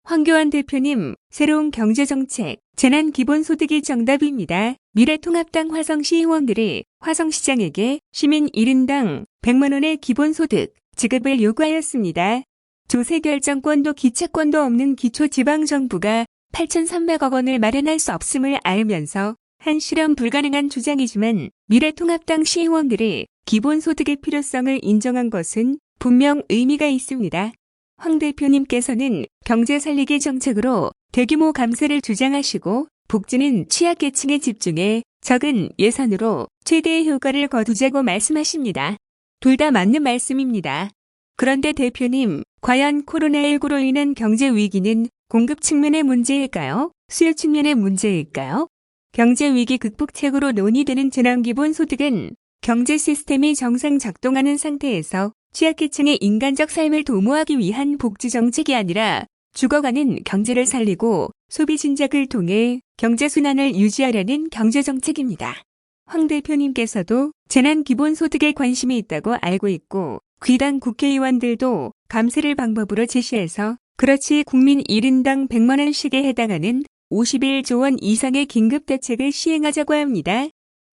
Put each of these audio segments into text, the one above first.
황교안 대표님, 새로운 경제정책, 재난기본소득이 정답입니다. 미래통합당 화성시 의원들이 화성시장에게 시민 1인당 100만 원의 기본소득 지급을 요구하였습니다. 조세결정권도 기차권도 없는 기초지방정부가 8,300억 원을 마련할 수 없음을 알면서 한 실현 불가능한 주장이지만 미래통합당 시의원들이 기본소득의 필요성을 인정한 것은 분명 의미가 있습니다. 황 대표님께서는 경제 살리기 정책으로 대규모 감세를 주장하시고 복지는 취약계층에 집중해 적은 예산으로 최대의 효과를 거두자고 말씀하십니다. 둘 다 맞는 말씀입니다. 그런데 대표님, 과연 코로나19로 인한 경제 위기는 공급 측면의 문제일까요? 수요 측면의 문제일까요? 경제 위기 극복책으로 논의되는 재난기본소득은 경제 시스템이 정상 작동하는 상태에서 취약계층의 인간적 삶을 도모하기 위한 복지 정책이 아니라 죽어가는 경제를 살리고 소비 진작을 통해 경제 순환을 유지하려는 경제 정책입니다. 황 대표님께서도 재난기본소득에 관심이 있다고 알고 있고 귀당 국회의원들도 감세를 방법으로 제시해서 그렇지 국민 1인당 100만 원씩에 해당하는 51조 원 이상의 긴급대책을 시행하자고 합니다.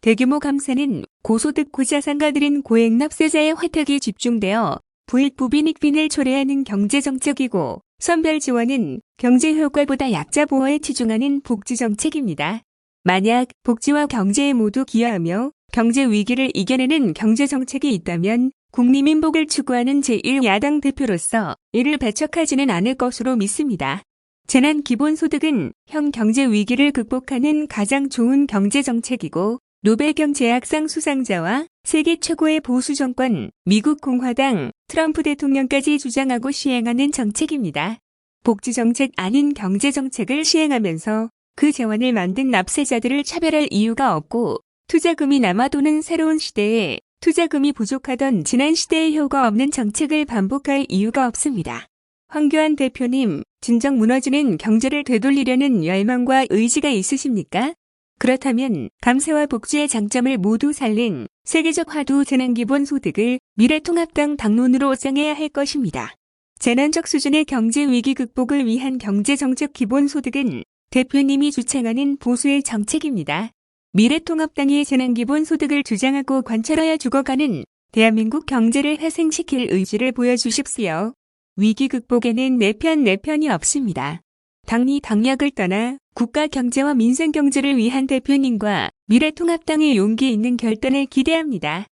대규모 감세는 고소득 고자산가들인 고액납세자의 혜택이 집중되어 부익부빈익빈을 초래하는 경제정책이고 선별 지원은 경제 효과보다 약자 보호에 치중하는 복지정책입니다. 만약 복지와 경제에 모두 기여하며 경제 위기를 이겨내는 경제정책이 있다면 국민민복을 추구하는 제1야당 대표로서 이를 배척하지는 않을 것으로 믿습니다. 재난기본소득은 현 경제 위기를 극복하는 가장 좋은 경제정책이고 노벨경제학상 수상자와 세계 최고의 보수 정권 미국 공화당 트럼프 대통령까지 주장하고 시행하는 정책입니다. 복지정책 아닌 경제정책을 시행하면서 그 재원을 만든 납세자들을 차별할 이유가 없고 투자금이 남아도는 새로운 시대에 투자금이 부족하던 지난 시대의 효과 없는 정책을 반복할 이유가 없습니다. 황교안 대표님, 진정 무너지는 경제를 되돌리려는 열망과 의지가 있으십니까? 그렇다면 감세와 복지의 장점을 모두 살린 세계적 화두 재난기본소득을 미래통합당 당론으로 정해야 할 것입니다. 재난적 수준의 경제 위기 극복을 위한 경제정책 기본소득은 대표님이 주창하는 보수의 정책입니다. 미래통합당이 재난기본소득을 주장하고 관철하여 죽어가는 대한민국 경제를 회생시킬 의지를 보여주십시오. 위기 극복에는 내 편이 없습니다. 당리 당략을 떠나 국가 경제와 민생 경제를 위한 대표님과 미래통합당의 용기 있는 결단을 기대합니다.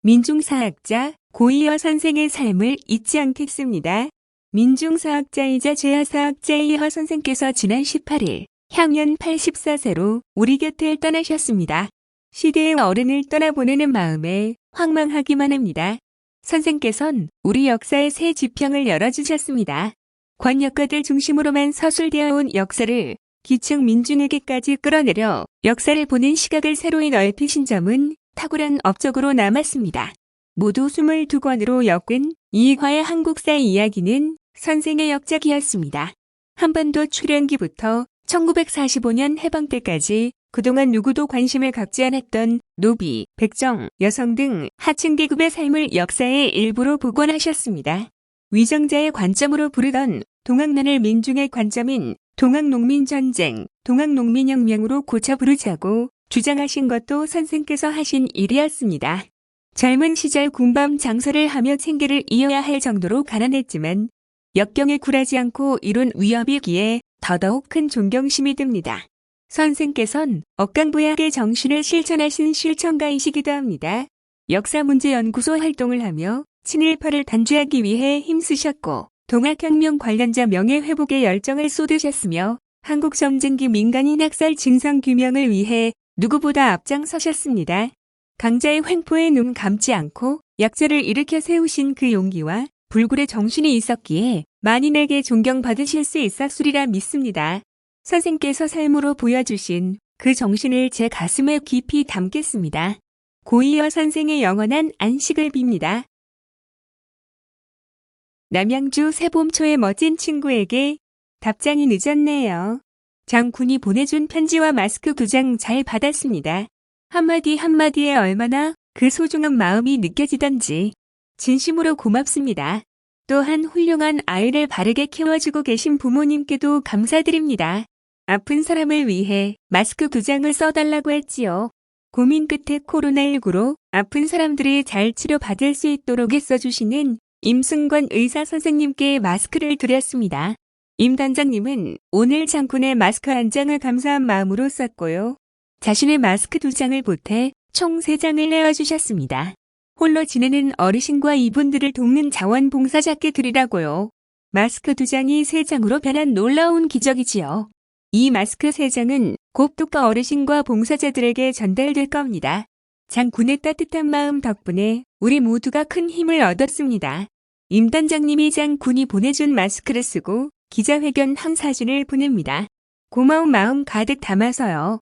민중사학자 고이허 선생의 삶을 잊지 않겠습니다. 민중사학자이자 재야사학자의 이허 선생께서 지난 18일 향년 84세로 우리 곁을 떠나셨습니다. 시대의 어른을 떠나보내는 마음에 황망하기만 합니다. 선생께서는 우리 역사의 새 지평을 열어주셨습니다. 권역가들 중심으로만 서술되어 온 역사를 기층 민중에게까지 끌어내려 역사를 보는 시각을 새로이 넓히신 점은 탁월한 업적으로 남았습니다. 모두 22권으로 엮은 이화의 한국사 이야기는 선생의 역작이었습니다. 한반도 출현기부터 1945년 해방 때까지 그동안 누구도 관심을 갖지 않았던 노비, 백정, 여성 등 하층 계급의 삶을 역사의 일부로 복원하셨습니다. 위정자의 관점으로 부르던 동학난을 민중의 관점인 동학농민전쟁, 동학농민혁명으로 고쳐 부르자고 주장하신 것도 선생께서 하신 일이었습니다. 젊은 시절 군밤 장사를 하며 생계를 이어야 할 정도로 가난했지만 역경에 굴하지 않고 이룬 위협이기에 더더욱 큰 존경심이 듭니다. 선생께서는 억강부약의 정신을 실천하신 실천가이시기도 합니다. 역사문제연구소 활동을 하며 친일파를 단죄하기 위해 힘쓰셨고 동학혁명 관련자 명예회복에 열정을 쏟으셨으며 한국전쟁기 민간인 학살 진상규명을 위해 누구보다 앞장서셨습니다. 강자의 횡포에 눈 감지 않고 약자를 일으켜 세우신 그 용기와 불굴의 정신이 있었기에 만인에게 존경받으실 수 있었으리라 믿습니다. 선생께서 삶으로 보여주신 그 정신을 제 가슴에 깊이 담겠습니다. 고이허 선생의 영원한 안식을 빕니다. 남양주 새봄초의 멋진 친구에게 답장이 늦었네요. 장군이 보내준 편지와 마스크 2장 잘 받았습니다. 한마디 한마디에 얼마나 그 소중한 마음이 느껴지던지 진심으로 고맙습니다. 또한 훌륭한 아이를 바르게 키워주고 계신 부모님께도 감사드립니다. 아픈 사람을 위해 마스크 2장을 써달라고 했지요. 고민 끝에 코로나19로 아픈 사람들이 잘 치료받을 수 있도록 써주시는 임승권 의사 선생님께 마스크를 드렸습니다. 임 단장님은 오늘 장군의 마스크 1장을 감사한 마음으로 썼고요. 자신의 마스크 2장을 보태 총 3장을 내어주셨습니다. 홀로 지내는 어르신과 이분들을 돕는 자원봉사자께 드리라고요. 마스크 2장이 3장으로 변한 놀라운 기적이지요. 이 마스크 3장은 곧 뚜까 어르신과 봉사자들에게 전달될 겁니다. 장군의 따뜻한 마음 덕분에 우리 모두가 큰 힘을 얻었습니다. 임 단장님이 장군이 보내준 마스크를 쓰고 기자회견 한 사진을 보냅니다. 고마운 마음 가득 담아서요.